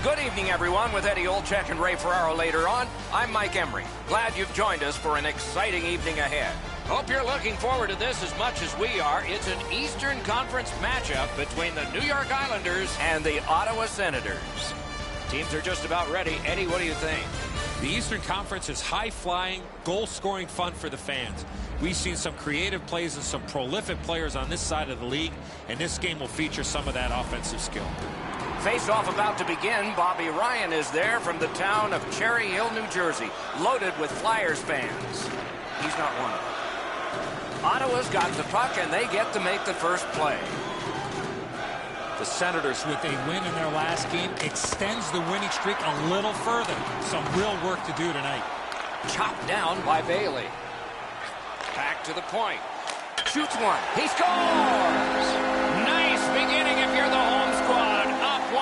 Good evening, everyone. With Eddie Olczyk and Ray Ferraro later on, I'm Mike Emery. Glad you've joined us for an exciting evening ahead. Hope you're looking forward to this as much as we are. It's an Eastern Conference matchup between the New York Islanders and the Ottawa Senators. Teams are just about ready. Eddie, what do you think? The Eastern Conference is high-flying, goal-scoring fun for the fans. We've seen some creative plays and some prolific players on this side of the league, and this game will feature some of that offensive skill. Face-off about to begin. Bobby Ryan is there from the town of Cherry Hill, New Jersey, loaded with Flyers fans. He's not one of them. Ottawa's got the puck, and they get to make the first play. The Senators, with a win in their last game, extends the winning streak a little further. Some real work to do tonight. Chopped down by Bailey. Back to the point. Shoots one. He scores! Nice beginning if you're the home squad. Up 1-0.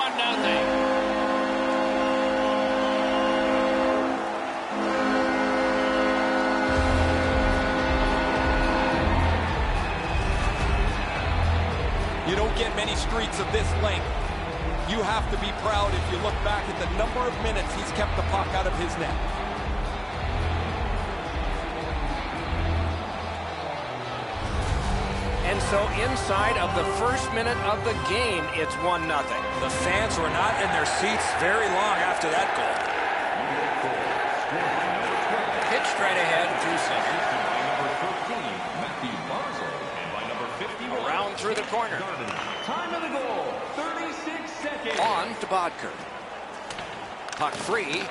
You don't get many streaks of this length. You have to be proud if you look back at the number of minutes he's kept the puck out of his net. And so inside of the first minute of the game, it's 1-0. The fans were not in their seats very long after that goal. Pitch straight ahead to center. Around through the corner. Time of the goal, 36 seconds. On to Bodker. Puck free.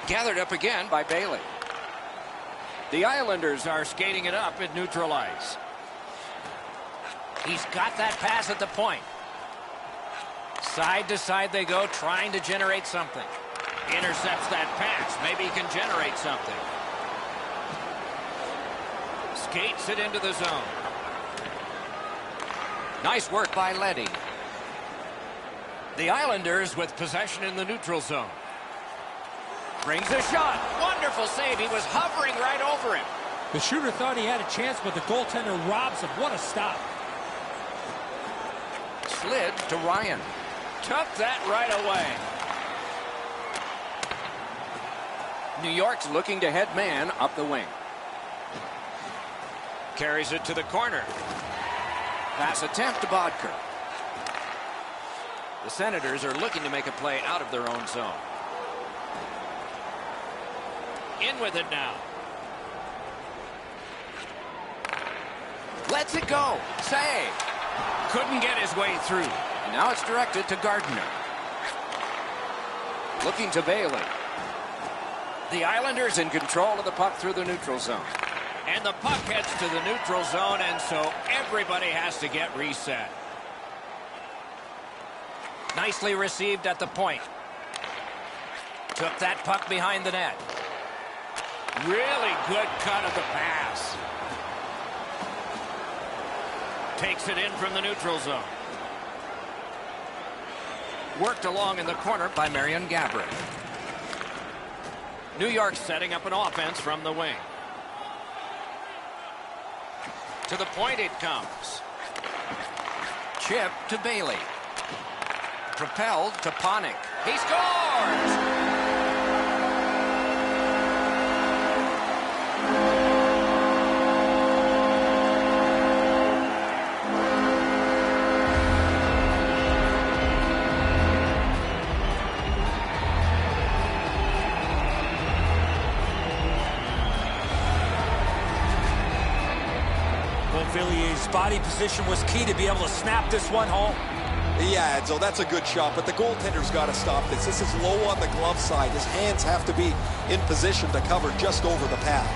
Gathered up again by Bailey. The Islanders are skating it up at neutral ice. He's got that pass at the point. Side to side they go, trying to generate something. Intercepts that pass. Maybe he can generate something. Skates it into the zone. Nice work by Leddy. The Islanders with possession in the neutral zone. Brings a shot. Wonderful save. He was hovering right over him. The shooter thought he had a chance, but the goaltender robs him. What a stop. Slid to Ryan. Took that right away. New York's looking to head man up the wing. Carries it to the corner. Pass attempt to Bodker. The Senators are looking to make a play out of their own zone. In with it now. Lets it go. Save. Couldn't get his way through. And now it's directed to Gardner. Looking to Bailey. The Islanders in control of the puck through the neutral zone. And the puck heads to the neutral zone, and so everybody has to get reset. Nicely received at the point. Took that puck behind the net. Really good cut of the pass. Takes it in from the neutral zone. Worked along in the corner by Marion Gaborik. New York setting up an offense from the wing. To the point it comes. Chip to Bailey. Propelled to Panik. He scores! Villiers' body position was key to be able to snap this one home. Yeah, Edzo, that's a good shot, but the goaltender's got to stop this. This is low on the glove side. His hands have to be in position to cover just over the pad.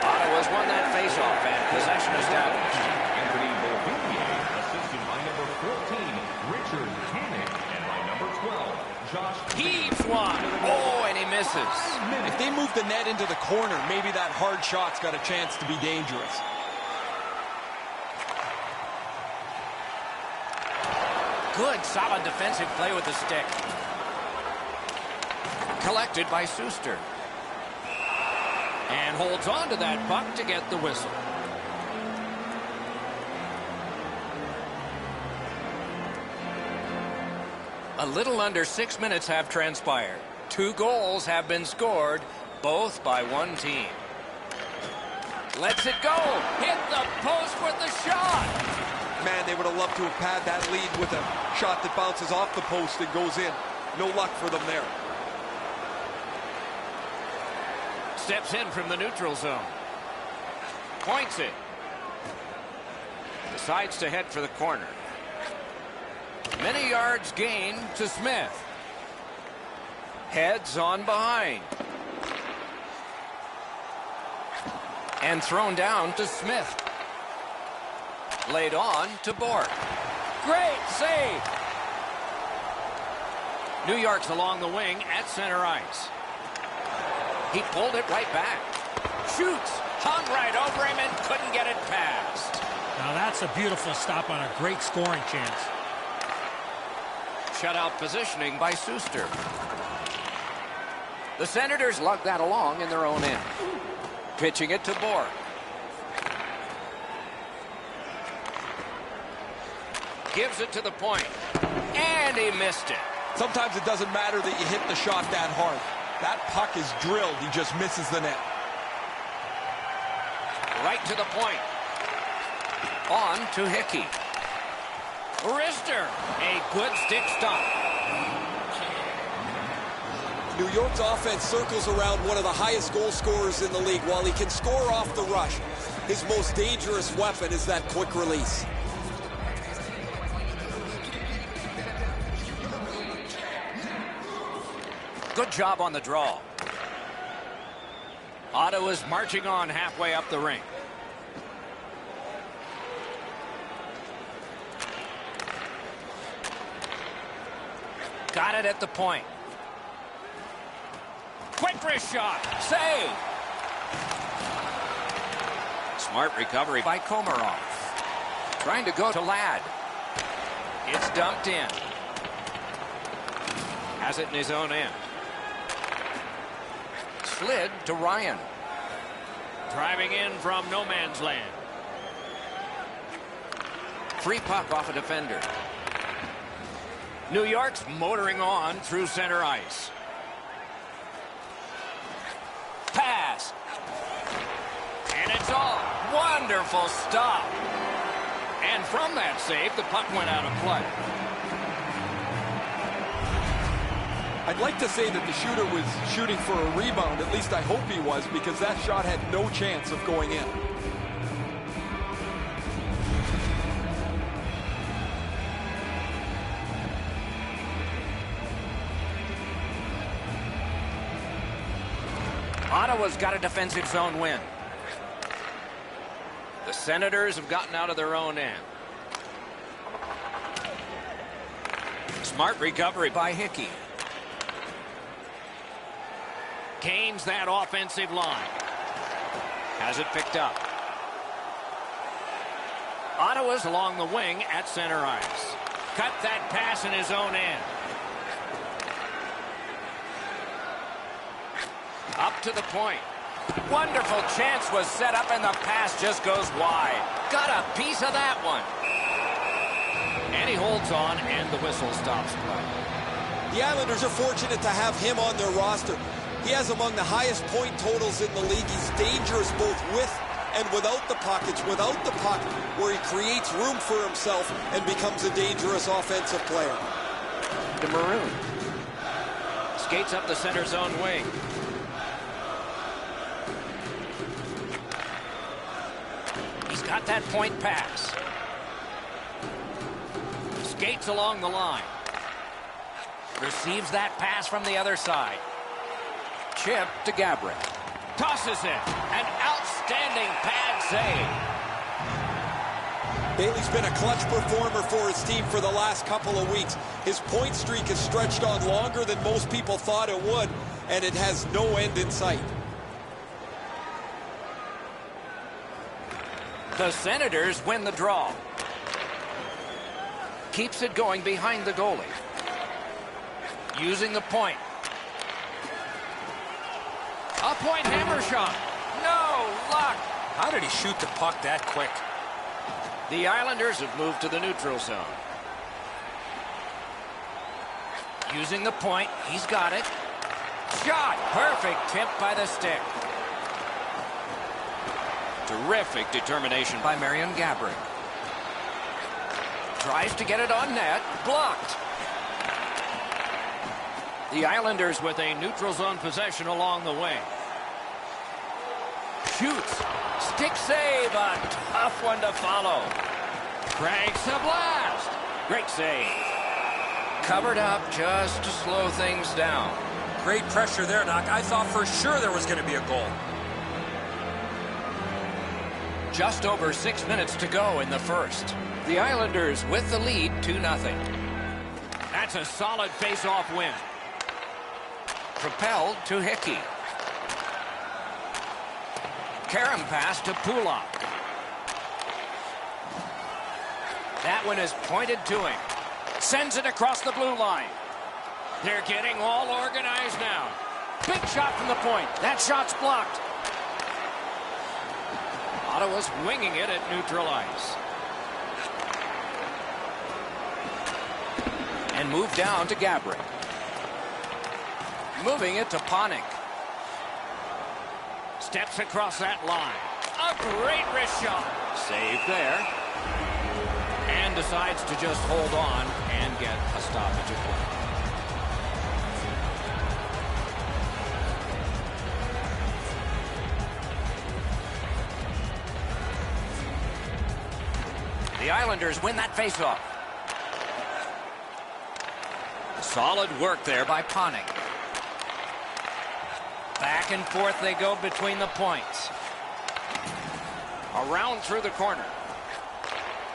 Ottawa's won that faceoff and possession established. Anthony Beauvillier, assisted by number 14, Richard Panik, and by number 12, Josh. Heaves one. Oh, and he misses. If they move the net into the corner, maybe that hard shot's got a chance to be dangerous. Good, solid defensive play with the stick. Collected by Suster. And holds on to that puck to get the whistle. A little under 6 minutes have transpired. 2 goals have been scored, both by one team. Lets it go. Hit the post with the shot. Man, they would have loved to have had that lead with a shot that bounces off the post and goes in. No luck for them there. Steps in from the neutral zone. Points it. Decides to head for the corner. Many yards gained to Smith. Heads on behind. And thrown down to Smith. Laid on to Bork. Great save. New York's along the wing at center ice. He pulled it right back. Shoots. Hung right over him and couldn't get it past. Now that's a beautiful stop on a great scoring chance. Shutout positioning by Suster. The Senators lug that along in their own end. Pitching it to Bork. Gives it to the point. And he missed it. Sometimes it doesn't matter that you hit the shot that hard. That puck is drilled. He just misses the net. Right to the point. On to Hickey. Wrister. A good stick stop. New York's offense circles around one of the highest goal scorers in the league. While he can score off the rush, his most dangerous weapon is that quick release. Good job on the draw. Ottawa's marching on halfway up the rink. Got it at the point. Quick wrist shot. Save. Smart recovery by Komarov. Trying to go to Ladd. It's dumped in. Has it in his own end. Slid to Ryan. Driving in from no man's land. Free puck off a defender. New York's motoring on through center ice. Pass. And it's off. Wonderful stop. And from that save, the puck went out of play. I'd like to say that the shooter was shooting for a rebound. At least I hope he was, because that shot had no chance of going in. Ottawa's got a defensive zone win. The Senators have gotten out of their own end. Smart recovery by Hickey. Gains that offensive line. Has it picked up. Ottawa's along the wing at center ice. Cut that pass in his own end. Up to the point. Wonderful chance was set up and the pass just goes wide. Got a piece of that one. And he holds on and the whistle stops play. The Islanders are fortunate to have him on their roster. He has among the highest point totals in the league. He's dangerous both with and without the puck. It's without the puck where he creates room for himself and becomes a dangerous offensive player. The Maroon. Skates up the center zone wing. He's got that point pass. Skates along the line. Receives that pass from the other side. Chip to Gabriel. Tosses it. An outstanding pad save. Bailey's been a clutch performer for his team for the last couple of weeks. His point streak has stretched on longer than most people thought it would, and it has no end in sight. The Senators win the draw. Keeps it going behind the goalie. Using the point. A point hammer shot. No luck. How did he shoot the puck that quick? The Islanders have moved to the neutral zone. Using the point, he's got it. Shot! Perfect tip by the stick. Terrific determination by Marion Gaborik. Tries to get it on net. Blocked. The Islanders with a neutral zone possession along the wing. Shoots. Stick save. A tough one to follow. Cranks a blast. Great save. Covered up just to slow things down. Great pressure there, Doc. I thought for sure there was going to be a goal. Just over 6 minutes to go in the first. The Islanders with the lead 2-0. That's a solid face-off win. Propelled to Hickey. Karam pass to Pulak. That one is pointed to him. Sends it across the blue line. They're getting all organized now. Big shot from the point. That shot's blocked. Ottawa's winging it at neutral ice. And move down to Gaborik. Moving it to Panik. Steps across that line. A great wrist shot. Save there. And decides to just hold on and get a stoppage of play. The Islanders win that faceoff. Solid work there by Panik. Back and forth they go between the points. Around through the corner.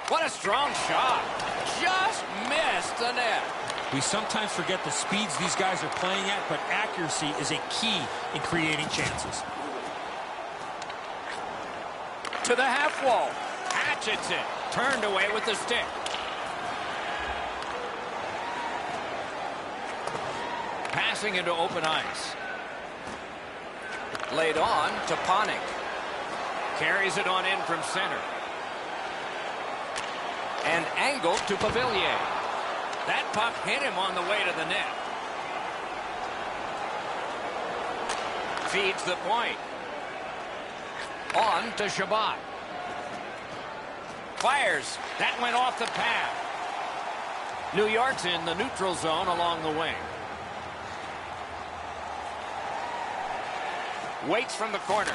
What a strong shot. Just missed the net. We sometimes forget the speeds these guys are playing at, but accuracy is a key in creating chances. To the half wall. Hatchets it. Turned away with the stick. Passing into open ice. Laid on to Panik. Carries it on in from center. And angled to Pavilier. That puck hit him on the way to the net. Feeds the point. On to Shabbat. Fires. That went off the pad. New York's in the neutral zone along the wing. Waits from the corner.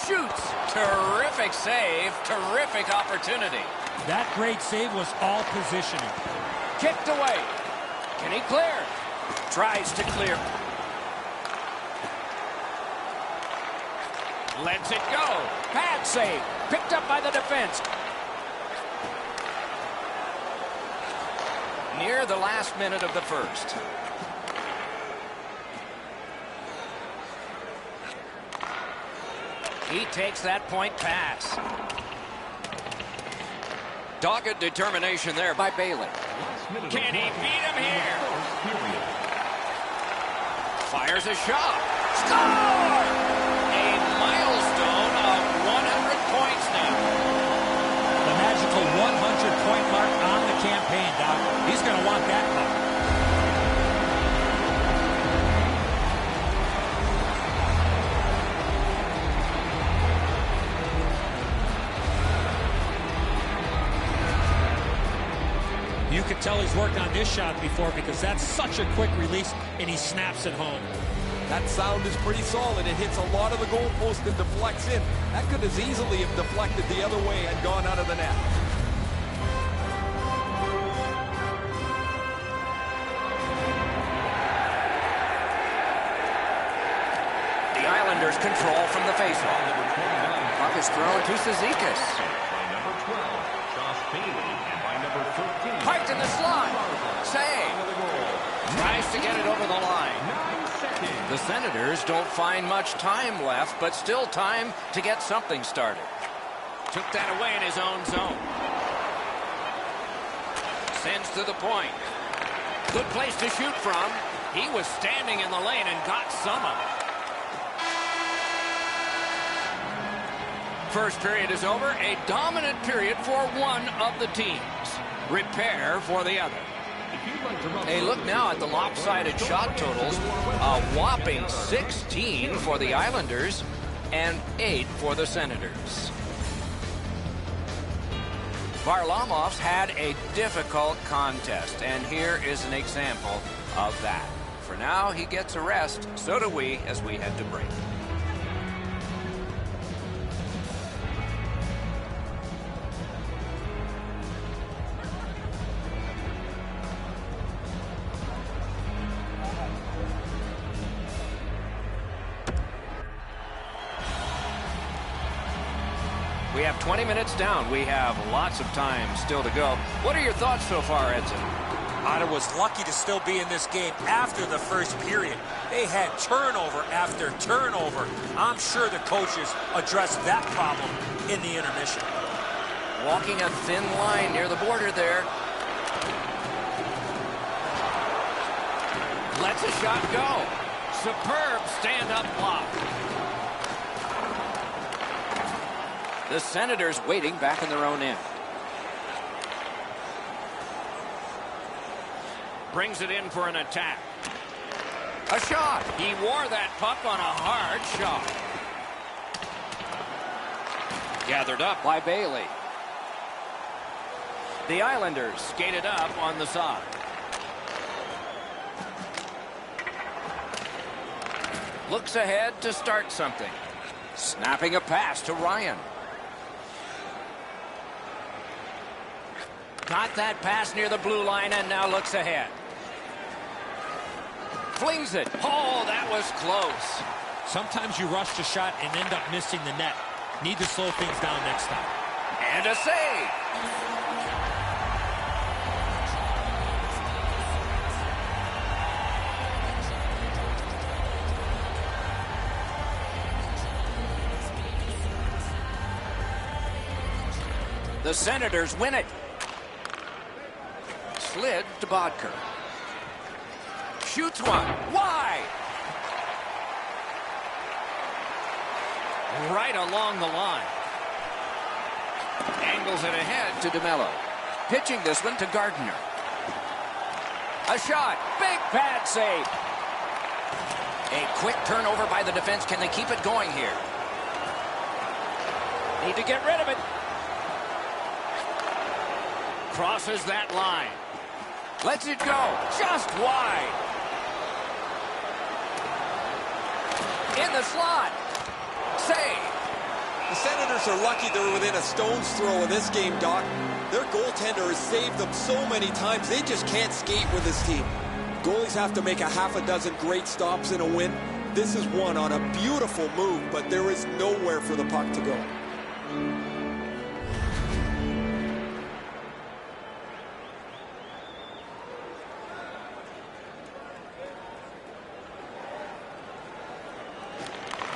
Shoots. Terrific save. Terrific opportunity. That great save was all positioning. Kicked away. Can he clear? Tries to clear. Lets it go. Bad save. Picked up by the defense. Near the last minute of the first. He takes that point pass. Dogged determination there by Bailey. Can he beat him here? Fires a shot. Score! A milestone of 100 points now. The magical 100-point mark on the campaign, Doc. He's going to want that puck. You can tell he's worked on this shot before because that's such a quick release, and he snaps it home. That sound is pretty solid. It hits a lot of the goalpost and deflects in. That could as easily have deflected the other way and gone out of the net. The Islanders control from the faceoff. Puck is thrown to Cizikas. By number 12, Josh Bailey, and by number 13. Parked in the slot. Save. Tries to get it over the line. 9 seconds. The Senators don't find much time left, but still time to get something started. Took that away in his own zone. Sends to the point. Good place to shoot from. He was standing in the lane and got some of it. First period is over. A dominant period for one of the teams. Repair for the other. A look now at the lopsided shot totals. A whopping 16 for the Islanders and 8 for the Senators. Varlamov's had a difficult contest, and here is an example of that. For now, he gets a rest. So do we as we head to break. We have 20 minutes down. We have lots of time still to go. What are your thoughts so far, Edson? Ottawa's lucky to still be in this game after the first period. They had turnover after turnover. I'm sure the coaches addressed that problem in the intermission. Walking a thin line near the border there. Lets a shot go. Superb stand-up block. The Senators waiting back in their own end. Brings it in for an attack. A shot. He wore that puck on a hard shot. Gathered up by Bailey. The Islanders skated up on the side. Looks ahead to start something. Snapping a pass to Ryan. Got that pass near the blue line and now looks ahead. Flings it. Oh, that was close. Sometimes you rush the shot and end up missing the net. Need to slow things down next time. And a save. The Senators win it. Slid to Bodker. Shoots one. Wide. Right along the line. Angles it ahead to DeMello. Pitching this one to Gardner. A shot. Big pad save. A quick turnover by the defense. Can they keep it going here? Need to get rid of it. Crosses that line. Lets it go. Just wide. In the slot. Save. The Senators are lucky they're within a stone's throw of this game, Doc. Their goaltender has saved them so many times, they just can't skate with this team. Goalies have to make a half a dozen great stops in a win. This is one on a beautiful move, but there is nowhere for the puck to go.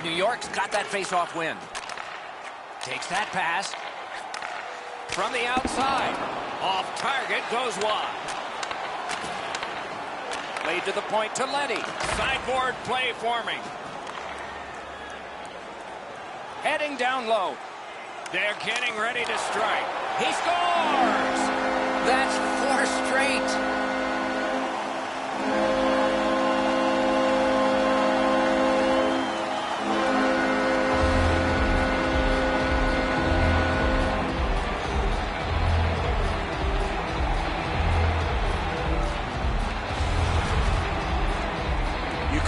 New York's got that face-off win. Takes that pass. From the outside. Off target, goes wide. Played to the point to Letty. Sideboard play forming. Heading down low. They're getting ready to strike. He scores! That's 4 straight.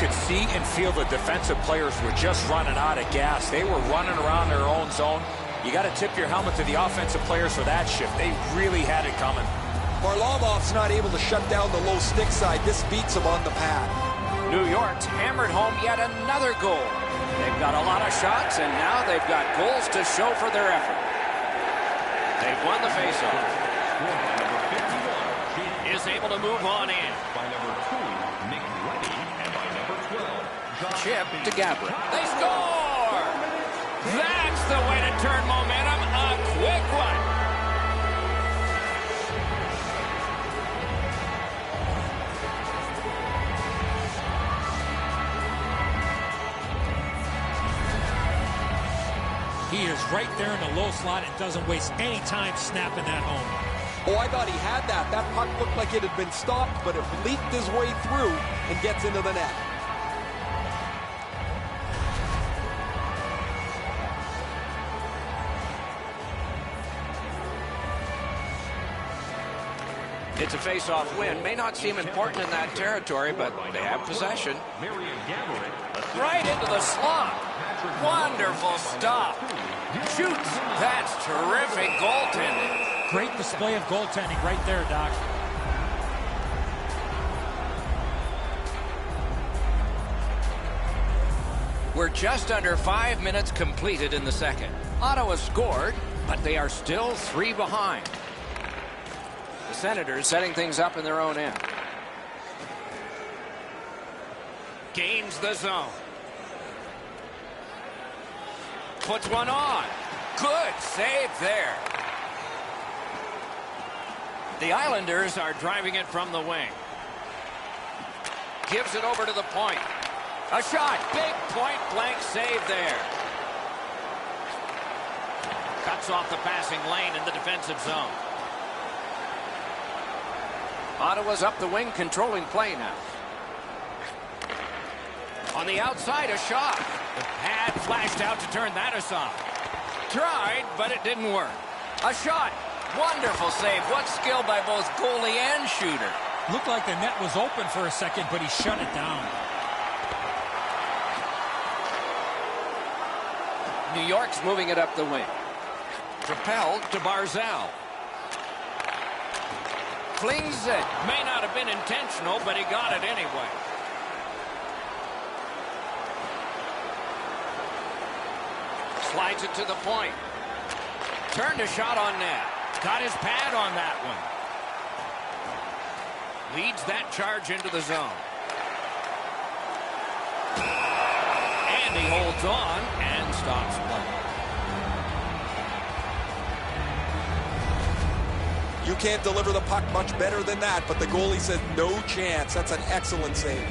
Could see and feel the defensive players were just running out of gas. They were running around their own zone. You got to tip your helmet to the offensive players for that shift. They really had it coming. Varlamov's not able to shut down the low stick side. This beats him on the pad. New York's hammered home yet another goal. They've got a lot of shots, and now they've got goals to show for their effort. They've won the faceoff. Is able to move on in. By number 2, Nick Letty, and by number 12, Chip to Gabriel. They score! That's the way to turn momentum. A quick one. He is right there in the low slot and doesn't waste any time snapping that home. Oh, I thought he had that. That puck looked like it had been stopped, but it leaked his way through and gets into the net. It's a face-off win. May not seem important in that territory, but they have possession. Right into the slot. Wonderful stop. Shoots. That's terrific goaltending. Great display of goaltending right there, Doc. We're just under 5 minutes completed in the second. Ottawa scored, but they are still 3 behind. The Senators setting things up in their own end. Gains the zone. Puts one on. Good save there. The Islanders are driving it from the wing. Gives it over to the point. A shot. Big point-blank save there. Cuts off the passing lane in the defensive zone. Ottawa's up the wing, controlling play now. On the outside, a shot. The pad flashed out to turn that aside. Tried, but it didn't work. A shot. Wonderful save. What skill by both goalie and shooter. Looked like the net was open for a second, but he shut it down. New York's moving it up the wing. Propelled to Barzal. Flings it. May not have been intentional, but he got it anyway. Slides it to the point. Turned a shot on net. Got his pad on that one. Leads that charge into the zone. And he holds on and stops play. You can't deliver the puck much better than that, but the goalie said no chance. That's an excellent save.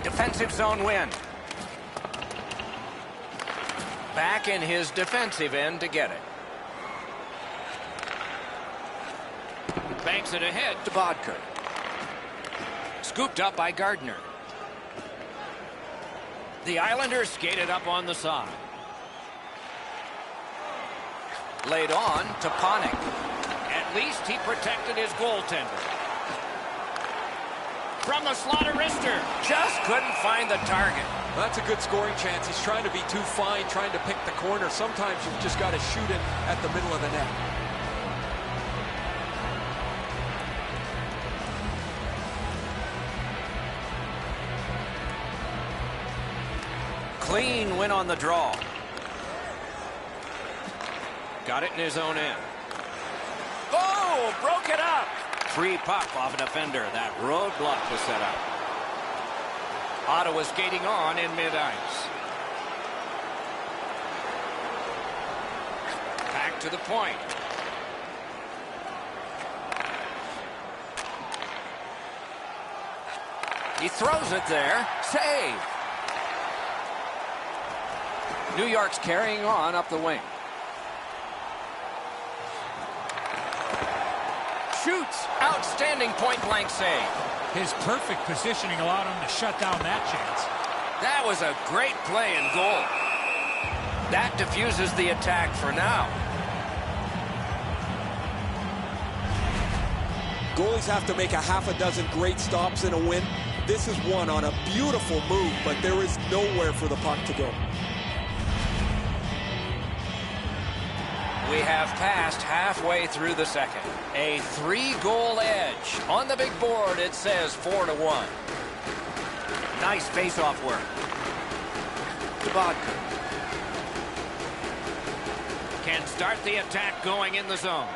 Defensive zone win. Back in his defensive end to get it. Banks it ahead to Bodker. Scooped up by Gardner. The Islanders skated up on the side. Laid on to Panik. At least he protected his goaltender. From the slot of wrister. Just couldn't find the target. That's a good scoring chance. He's trying to be too fine, trying to pick the corner. Sometimes you've just got to shoot it at the middle of the net. Clean win on the draw. Got it in his own end. Oh, broke it up. Free puck off a defender. That roadblock was set up. Ottawa skating on in mid-ice. Back to the point. He throws it there. Save. New York's carrying on up the wing. Shoots. Outstanding point-blank save. His perfect positioning allowed him to shut down that chance. That was a great play and goal. That diffuses the attack for now. Goalies have to make a half a dozen great stops in a win. This is one on a beautiful move, but there is nowhere for the puck to go. We have passed halfway through the second. A 3-goal edge. On the big board, it says 4-1. Nice face-off work. To Bodker. Can start the attack going in the zone.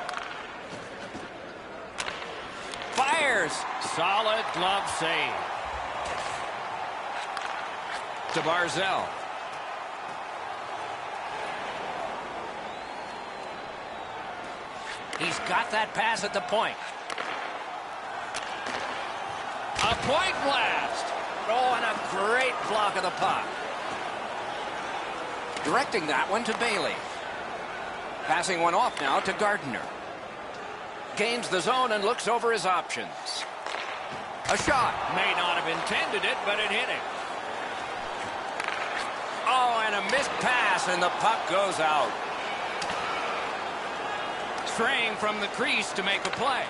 Fires. Solid glove save. To Barzal. He's got that pass at the point. A point blast. Oh, and a great block of the puck. Directing that one to Bailey. Passing one off now to Gardner. Gains the zone and looks over his options. A shot. May not have intended it, but it hit him. Oh, and a missed pass, and the puck goes out. Straying from the crease to make a play.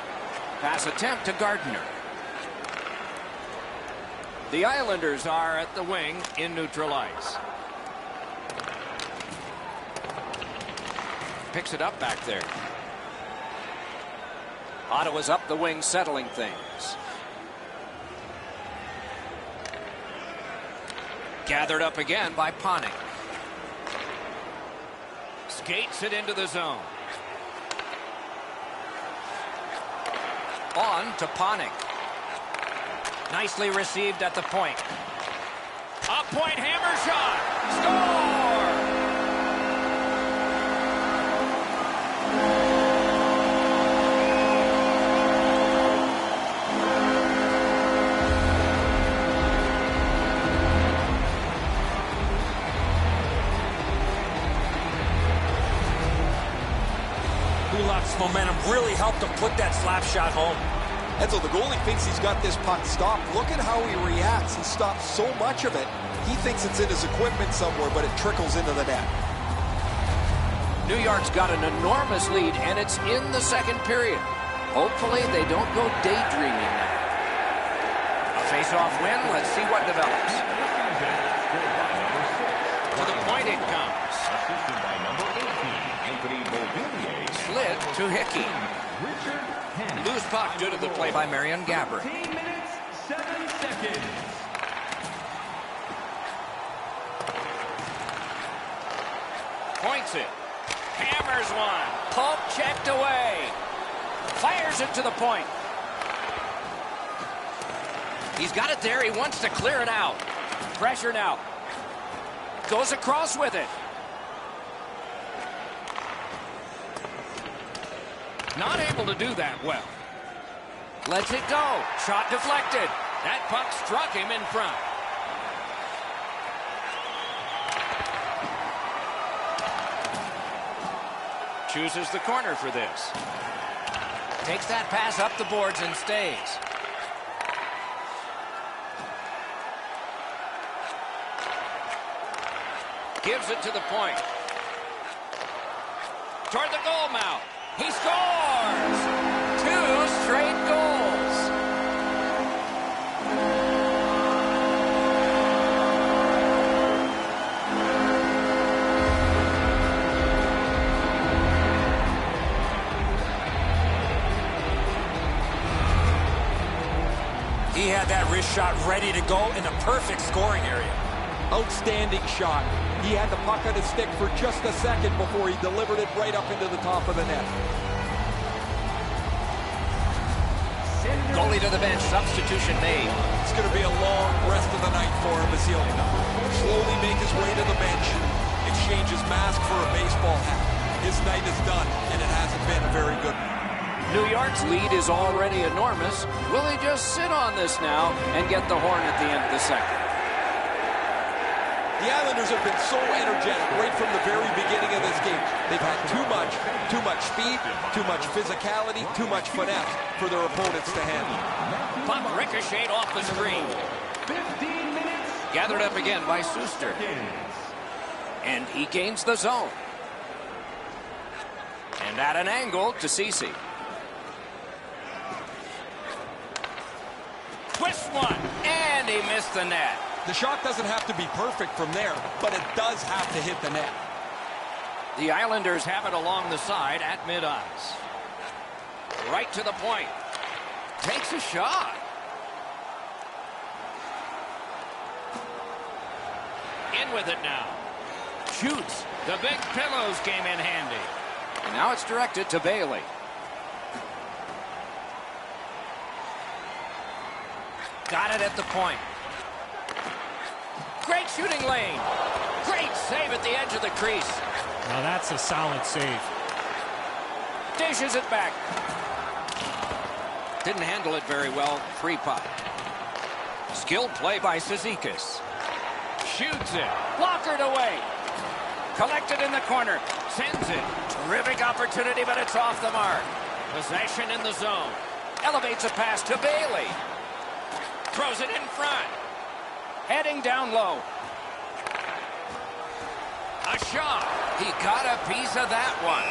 Pass attempt to Gardner. The Islanders are at the wing in neutral ice. Picks it up back there. Ottawa's up the wing, settling things. Gathered up again by Panik. Skates it into the zone. On to Panik. Nicely received at the point. A point hammer shot. Score! Kulak's momentum really helped him put that slap shot home. And so the goalie thinks he's got this puck stopped. Look at how he reacts. He stops so much of it. He thinks it's in his equipment somewhere, but it trickles into the net. New York's got an enormous lead, and it's in the second period. Hopefully they don't go daydreaming now. A face-off win. Let's see what develops. To the point it comes. Slid to Hickey. Loose puck due to the play by Marion Gabbert. 10 minutes, 7 seconds. Points it. Hammers one. Pope checked away. Fires it to the point. He's got it there. He wants to clear it out. Pressure now. Goes across with it. Not able to do that well. Lets it go. Shot deflected. That puck struck him in front. Chooses the corner for this. Takes that pass up the boards and stays. Gives it to the point. Toward the goal mouth. He scores! 2 straight goals. He had that wrist shot ready to go in the perfect scoring area. Outstanding shot. He had the puck on his stick for just a second before he delivered it right up into the top of the net. Goalie to the bench. Substitution made. It's going to be a long rest of the night for him as he'll slowly make his way to the bench, exchange his mask for a baseball hat. His night is done, and it hasn't been a very good one. New York's lead is already enormous. Will they just sit on this now and get the horn at the end of the second? The Islanders have been so energetic right from the very beginning of this game. They've had too much speed, too much physicality, too much finesse for their opponents to handle. Puck ricocheted off the screen. 15 minutes. Gathered up again by Suster. And he gains the zone. And at an angle to Ceci. Twists one, and he missed the net. The shot doesn't have to be perfect from there, but it does have to hit the net. The Islanders have it along the side at mid-ice. Right to the point. Takes a shot. In with it now. Shoots. The big pillows came in handy. And now it's directed to Bailey. Got it at the point. Great shooting lane. Great save at the edge of the crease. Now that's a solid save. Dishes it back. Didn't handle it very well. Free puck. Skilled play by Cizikas. Shoots it. Blockered away. Collected in the corner. Sends it. Terrific opportunity, but it's off the mark. Possession in the zone. Elevates a pass to Bailey. Throws it in front. Heading down low. A shot. He got a piece of that one.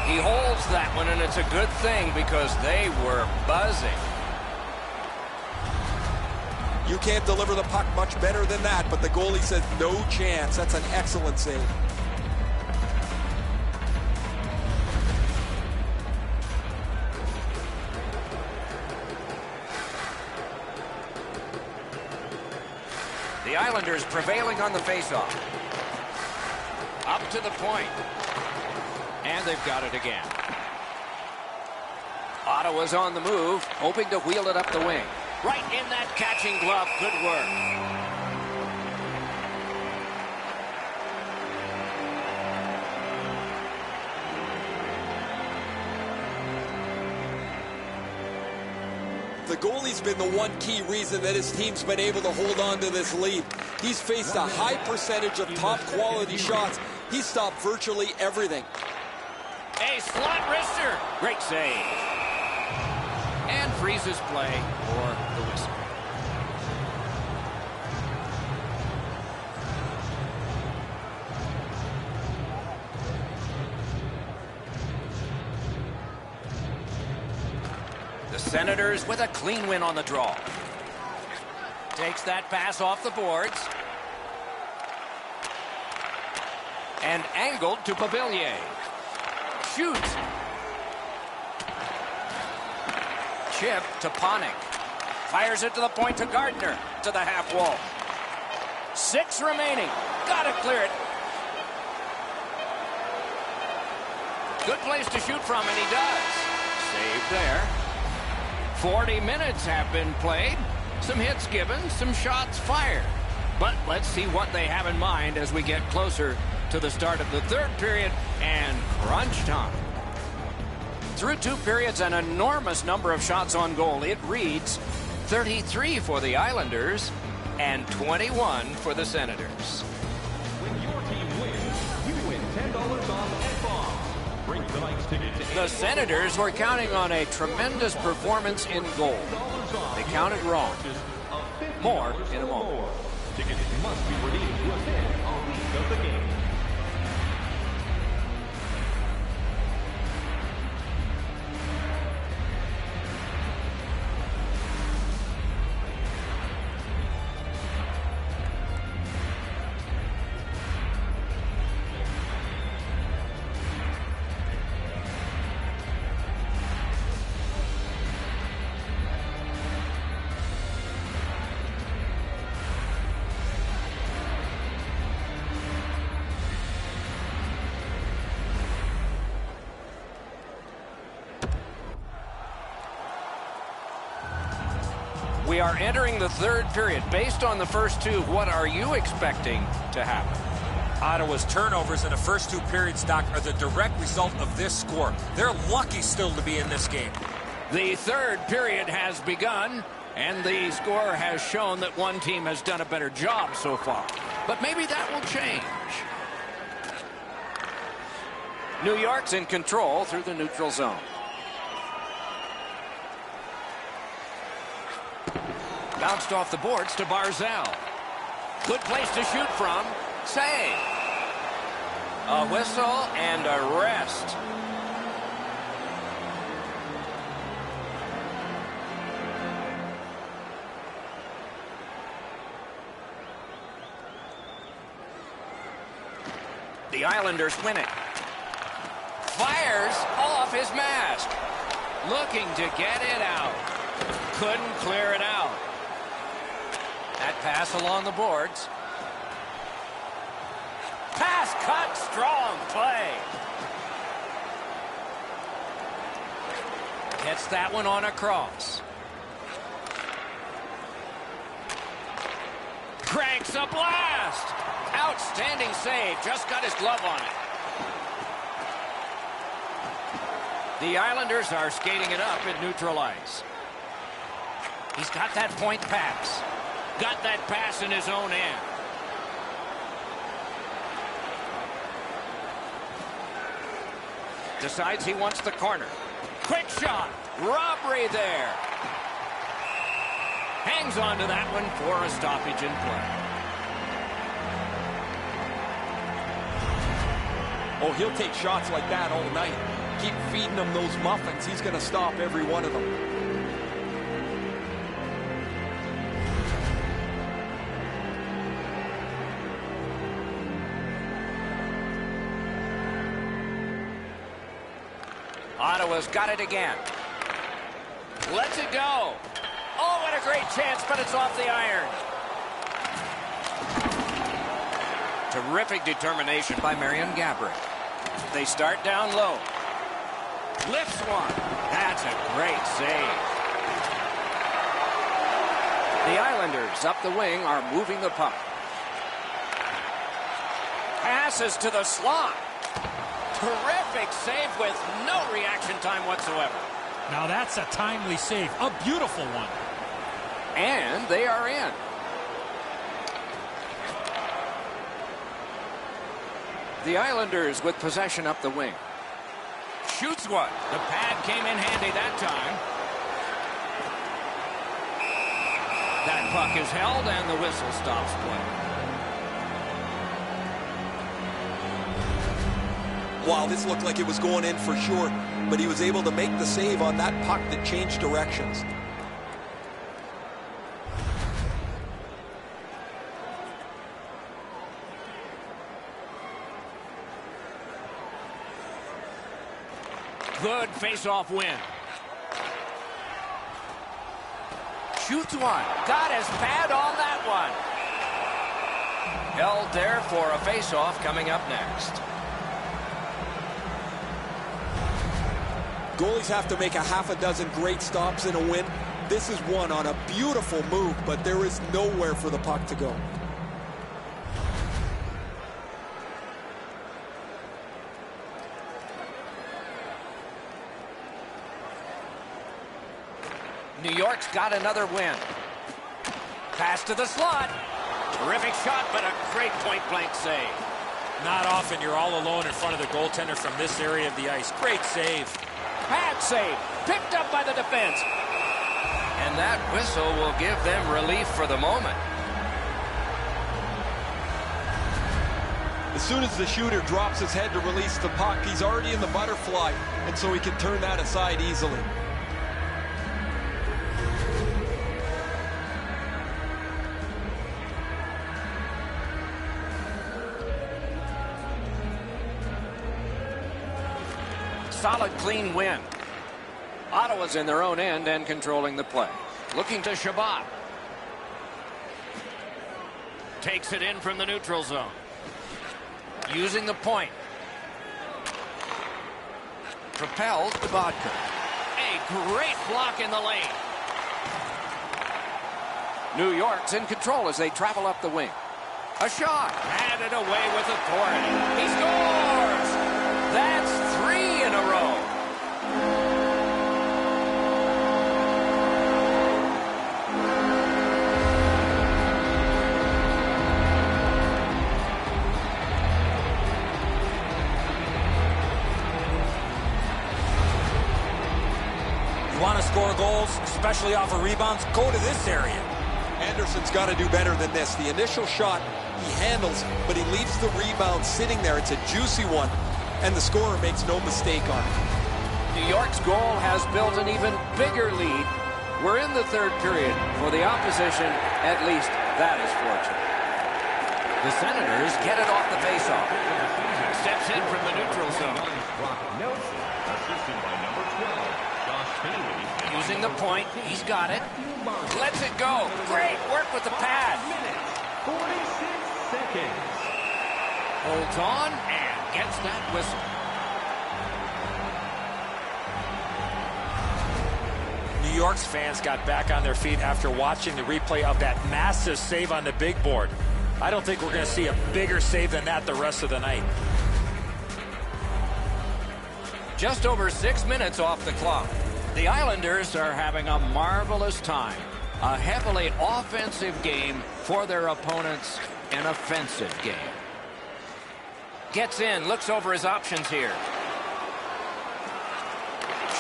He holds that one, and it's a good thing because they were buzzing. You can't deliver the puck much better than that, but the goalie says no chance. That's an excellent save. The Islanders prevailing on the faceoff. Up to the point. And they've got it again. Ottawa's on the move, hoping to wheel it up the wing. Right in that catching glove. Good work. The goalie's been the one key reason that his team's been able to hold on to this lead. He's faced a high percentage of top quality shots. He's stopped virtually everything. A slot wrister. Great save. And freezes play for the whistle. The Senators with a clean win on the draw. Takes that pass off the boards. And angled to Pavillier. Shoots. Chip to Panik. Fires it to the point to Gardner. To the half wall. 6 remaining. Gotta clear it. Good place to shoot from, and he does. Save there. 40 minutes have been played. Some hits given, some shots fired. But let's see what they have in mind as we get closer to the start of the third period and crunch time. Through 2 periods, an enormous number of shots on goal. It reads 33 for the Islanders and 21 for the Senators. When your team wins, you win $10 on F-Bombs. Bring tonight's ticket to The Senators were counting on a tremendous performance in goal. They counted wrong. More in a moment. Tickets must be redeemed within a week of the game. We are entering the third period. Based on the first 2, what are you expecting to happen? Ottawa's turnovers in the first 2 periods, Doc, are the direct result of this score. They're lucky still to be in this game. The third period has begun, and the score has shown that one team has done a better job so far. But maybe that will change. New York's in control through the neutral zone. Bounced off the boards to Barzal. Good place to shoot from. Save. A whistle and a rest. The Islanders win it. Fires off his mask. Looking to get it out. Couldn't clear it out. That pass along the boards. Pass cut, strong play. Gets that one on a cross. Cranks a blast. Outstanding save. Just got his glove on it. The Islanders are skating it up at neutral ice. He's got that point pass. Got that pass in his own end. Decides he wants the corner. Quick shot. Robbery there. Hangs on to that one for a stoppage in play. Oh, he'll take shots like that all night. Keep feeding him those muffins. He's going to stop every one of them. Ottawa's got it again. Lets it go. Oh, what a great chance, but it's off the iron. Terrific determination by Marion Gaborik. They start down low. Lifts one. That's a great save. The Islanders up the wing are moving the puck. Passes to the slot. Terrific save with no reaction time whatsoever. Now that's a timely save. A beautiful one. And they are in. The Islanders with possession up the wing. Shoots one. The pad came in handy that time. That puck is held and the whistle stops play. Wow, this looked like it was going in for sure, but he was able to make the save on that puck that changed directions. Good face-off win. Shoots one. Got his pad on that one. Held there for a face-off coming up next. Goalies have to make a half a dozen great stops in a win. This is one on a beautiful move, but there is nowhere for the puck to go. New York's got another win. Pass to the slot. Terrific shot, but a great point-blank save. Not often you're all alone in front of the goaltender from this area of the ice. Great save. Pad save. Picked up by the defense. And that whistle will give them relief for the moment. As soon as the shooter drops his head to release the puck, he's already in the butterfly, and so he can turn that aside easily. Solid, clean win. Ottawa's in their own end and controlling the play. Looking to Shabbat. Takes it in from the neutral zone. Using the point. Propels to Vodka. A great block in the lane. New York's in control as they travel up the wing. A shot. Handed away with authority. He scores! That's 3 in a row. You want to score goals, especially off of rebounds, go to this area. Anderson's got to do better than this. The initial shot he handles, but he leaves the rebound sitting there. It's a juicy one, and the scorer makes no mistake on it. New York's goal has built an even bigger lead. We're in the third period. For the opposition, at least that is fortunate. The Senators get it off the faceoff. Steps in from the neutral zone. Using the point, he's got it. Lets it go. Great work with the pad. 46 seconds. Holds on and gets that whistle. New York's fans got back on their feet after watching the replay of that massive save on the big board. I don't think we're going to see a bigger save than that the rest of the night. Just over 6 minutes off the clock. The Islanders are having a marvelous time. A heavily offensive game for their opponents, an offensive game. Gets in, looks over his options here.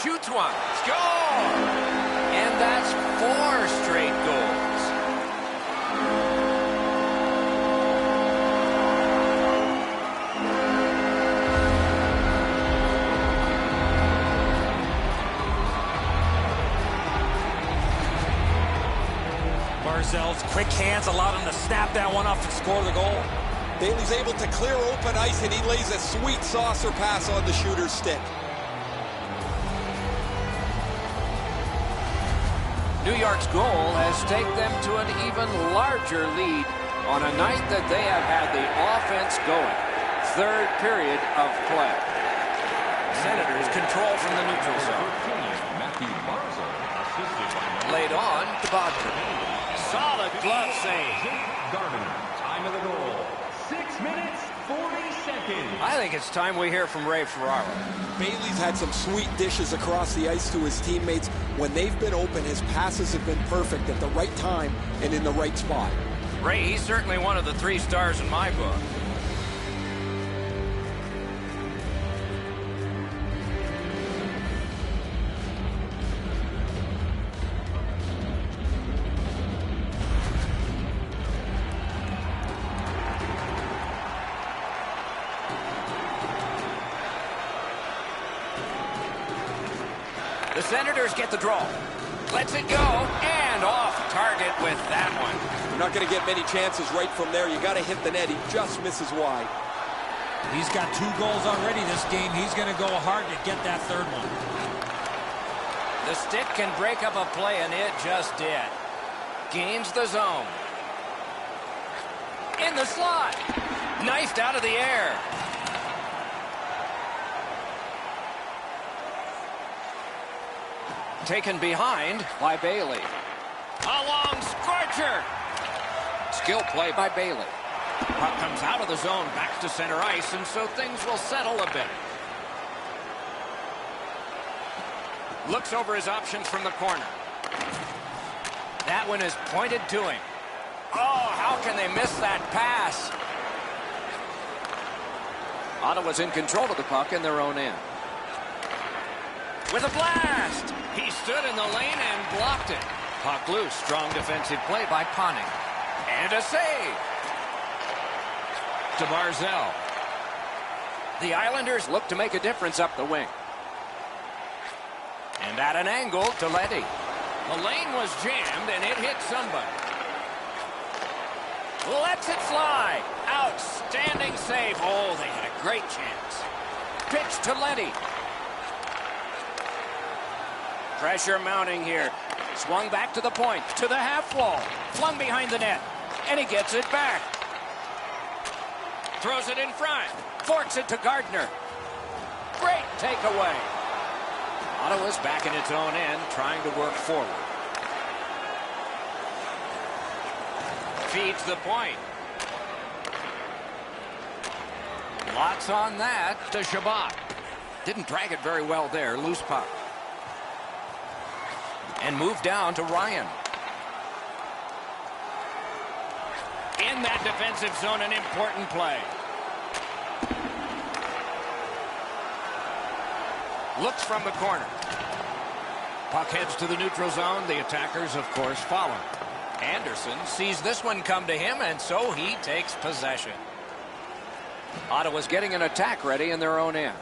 Shoots one. Score! And that's 4 straight goals. Barzal's quick hands allowed him to snap that one off and score the goal. Bailey's able to clear open ice, and he lays a sweet saucer pass on the shooter's stick. New York's goal has taken them to an even larger lead on a night that they have had the offense going. Third period of play. Senators control from the neutral zone. Laid on to Bodker. Solid glove save. Time of the goal. 6 minutes, 40 seconds. I think it's time we hear from Ray Ferraro. Bailey's had some sweet dishes across the ice to his teammates. When they've been open, his passes have been perfect at the right time and in the right spot. Ray, he's certainly one of the 3 stars in my book. The Senators get the draw. Lets it go, and off target with that one. You're not going to get many chances right from there. You got to hit the net. He just misses wide. He's got 2 goals already this game. He's going to go hard to get that 3rd one. The stick can break up a play, and it just did. Gains the zone. In the slot. Knifed out of the air. Taken behind by Bailey. A long scorcher. Skill play by Bailey. Puck comes out of the zone back to center ice, and so things will settle a bit. Looks over his options from the corner. That one is pointed to him. Oh, how can they miss that pass? Ottawa's in control of the puck in their own end. With a blast! He stood in the lane and blocked it. Puck loose. Strong defensive play by Ponning. And a save. To Barzal. The Islanders look to make a difference up the wing. And at an angle to Letty. The lane was jammed and it hit somebody. Lets it fly. Outstanding save. Oh, they had a great chance. Pitch to Letty. Pressure mounting here. Swung back to the point, to the half wall. Flung behind the net, and he gets it back. Throws it in front. Forks it to Gardner. Great takeaway. Ottawa's back in its own end, trying to work forward. Feeds the point. Lots on that to Shabbat. Didn't drag it very well there. Loose puck. And move down to Ryan. In that defensive zone, an important play. Looks from the corner. Puck heads to the neutral zone. The attackers, of course, follow. Anderson sees this one come to him, and so he takes possession. Ottawa's getting an attack ready in their own end.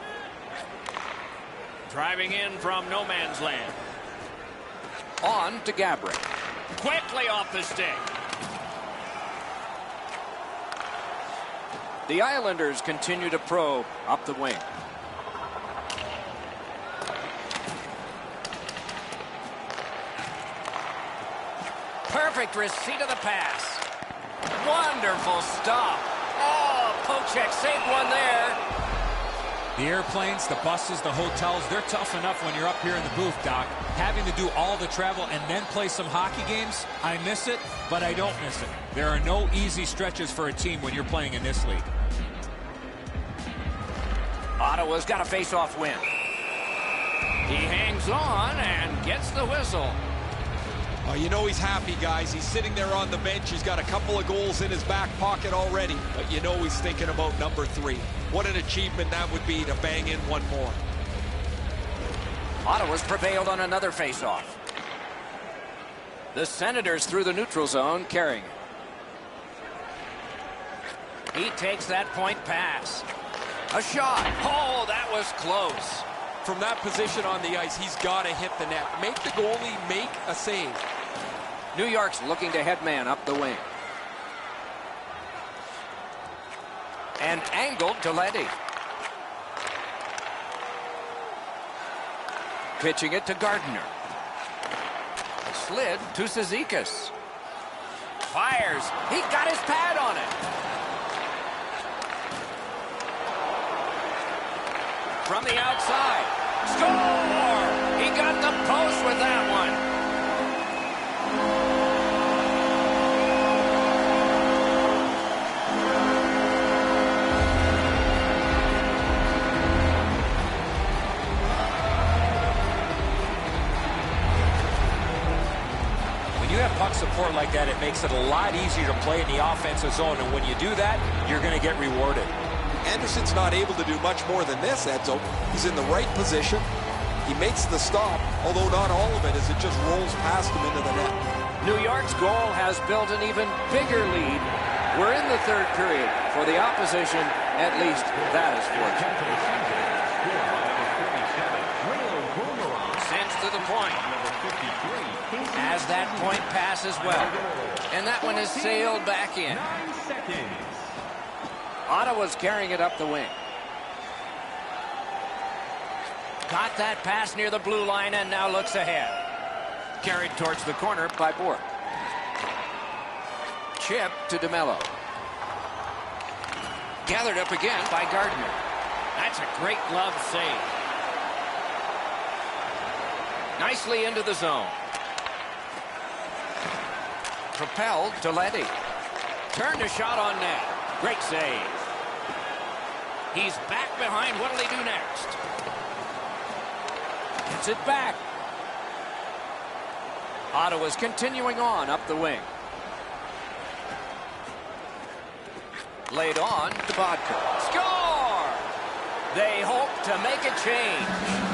Driving in from no man's land. On to Gabrick. Quickly off the stick. The Islanders continue to probe up the wing. Perfect receipt of the pass. Wonderful stop. Oh, Pochek saved one there. The airplanes, the buses, the hotels, they're tough enough when you're up here in the booth, Doc. Having to do all the travel and then play some hockey games, I miss it, but I don't miss it. There are no easy stretches for a team when you're playing in this league. Ottawa's got a face-off win. He hangs on and gets the whistle. Oh, you know he's happy, guys. He's sitting there on the bench. He's got a couple of goals in his back pocket already. But you know he's thinking about number 3. What an achievement that would be to bang in one more. Ottawa's prevailed on another faceoff. The Senators through the neutral zone, carrying it. He takes that point pass. A shot. Oh, that was close. From that position on the ice, he's got to hit the net. Make the goalie make a save. New York's looking to head man up the wing. And angled to Letty. Pitching it to Gardner. Slid to Cizikas. Fires. He got his pad on it. From the outside. Score! He got the post with that one. When you have puck support like that, it makes it a lot easier to play in the offensive zone. And when you do that, you're going to get rewarded. Anderson's not able to do much more than this, Edzo. He's in the right position. He makes the stop, although not all of it as it just rolls past him into the net. New York's goal has built an even bigger lead. We're in the third period. For the opposition, at least that is fortunate. Sends to the point. As that point passes well. And that one is sailed back in. 9 seconds. Ottawa's carrying it up the wing. Got that pass near the blue line and now looks ahead. Carried towards the corner by Bourque. Chip to DeMello. Gathered up again by Gardner. That's a great glove save. Nicely into the zone. Propelled to Letty. Turned a shot on net. Great save. He's back behind. What'll he do next? Gets it back. Ottawa's continuing on up the wing. Laid on to Vodka. Score! They hope to make a change.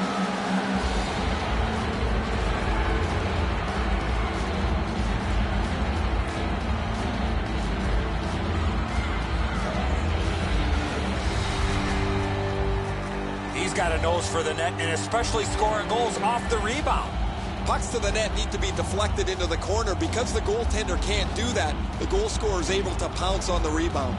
He's got a nose for the net, and especially scoring goals off the rebound. Pucks to the net need to be deflected into the corner. Because the goaltender can't do that, the goal scorer is able to pounce on the rebound.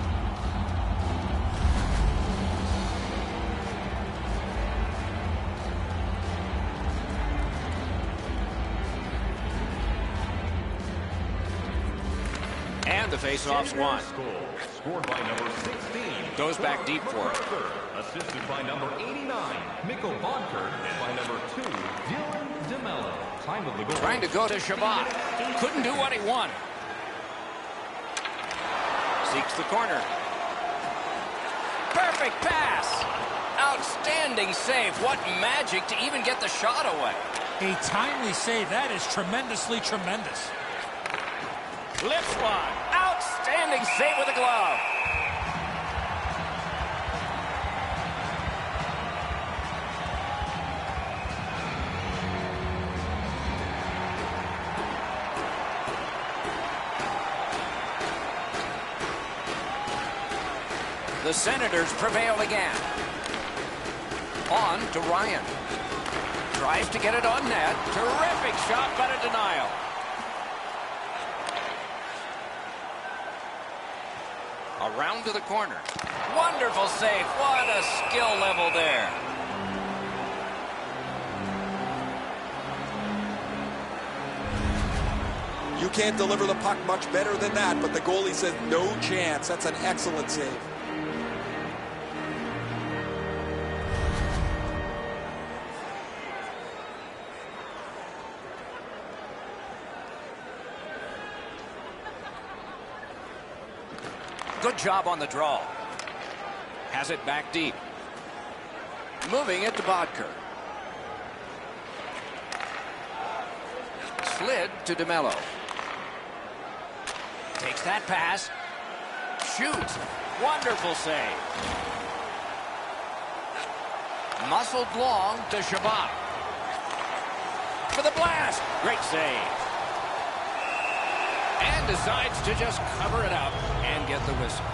And the faceoff's won. Scored by number 16. Goes back deep for it. Assisted by number 89, Mikko Vodker, and by number 2, Dylan DeMello. Time of the goal. Trying to go to Shabbat. Couldn't do what he wanted. Seeks the corner. Perfect pass. Outstanding save. What magic to even get the shot away. A timely save. That is tremendously tremendous. Lifts one. Outstanding save with a glove. The Senators prevail again. On to Ryan. Tries to get it on net. Terrific shot, but a denial. Around to the corner. Wonderful save. What a skill level there. You can't deliver the puck much better than that, but the goalie says no chance. That's an excellent save. Good job on the draw. Has it back deep. Moving it to Bodker. slid to DeMello. Takes that pass. Shoots. Wonderful save. Muscled long to Shabbat. For the blast. Great save. And decides to just cover it up and get the whistle.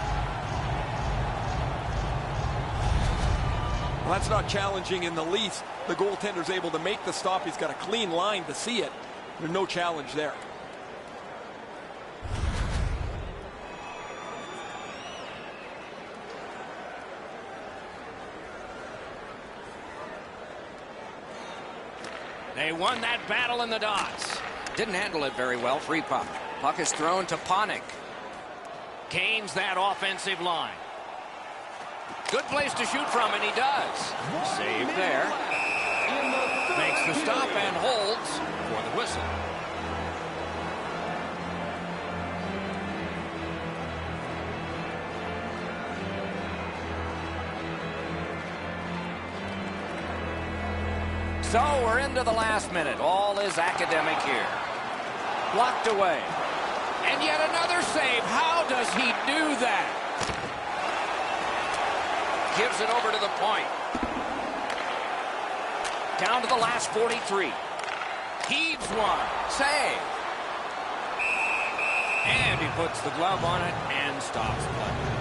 Well, that's not challenging in the least. The goaltender's able to make the stop. He's got a clean line to see it. There's no challenge there. They won that battle in the dots. Didn't handle it very well. Free puck. Puck is thrown to Panik. Gains that offensive line. Good place to shoot from, and he does. Save there. Makes the stop and holds for the whistle. So we're into the last minute. All is academic here. Blocked away. And yet another save. How does he do that? Gives it over to the point. Down to the last 43. Heaves one. Save. And he puts the glove on it and stops play.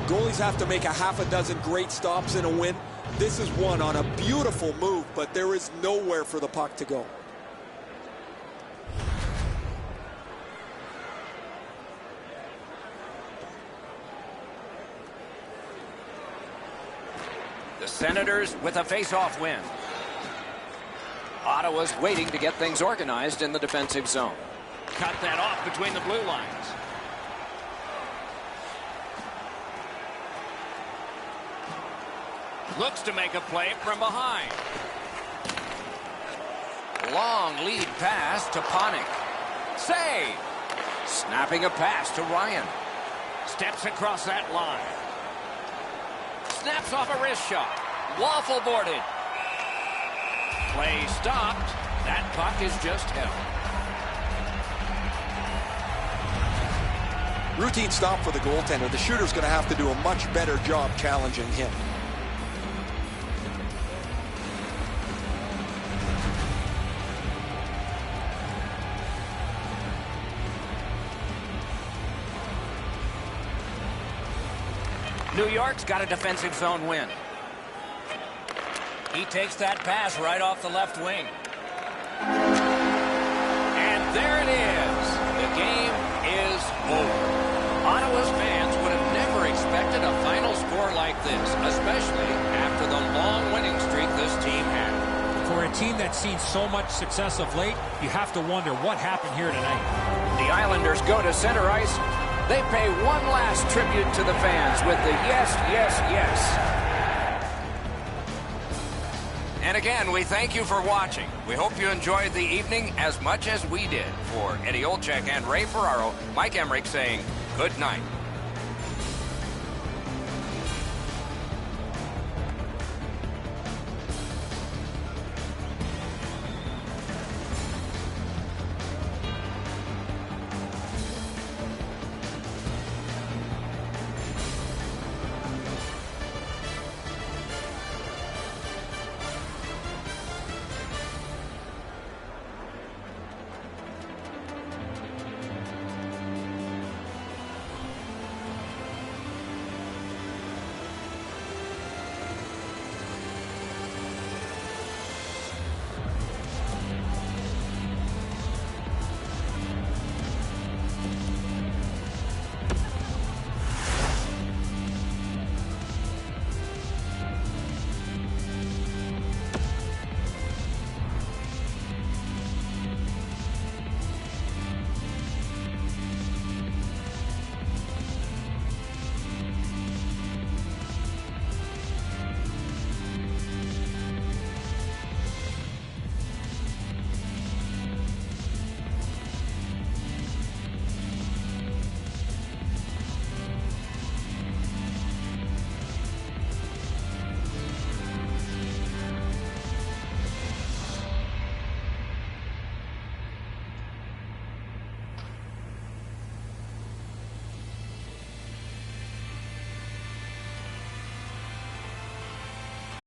Goalies have to make a half a dozen great stops in a win. This is one on a beautiful move, but there is nowhere for the puck to go. The Senators with a face-off win. Ottawa's waiting to get things organized in the defensive zone. Cut that off between the blue lines. Looks to make a play from behind. Long lead pass to Panik. Save. Snapping a pass to Ryan. Steps across that line. Snaps off a wrist shot. Waffle boarded. Play stopped. That puck is just held. Routine stop for the goaltender. The shooter's going to have to do a much better job challenging him. New York's got a defensive zone win. He takes that pass right off the left wing. And there it is. The game is over. Ottawa's fans would have never expected a final score like this, especially after the long winning streak this team had. For a team that's seen so much success of late, you have to wonder what happened here tonight. The Islanders go to center ice. They pay one last tribute to the fans with the yes, yes, yes. And again, we thank you for watching. We hope you enjoyed the evening as much as we did. For Eddie Olczyk and Ray Ferraro, Mike Emmerich saying good night.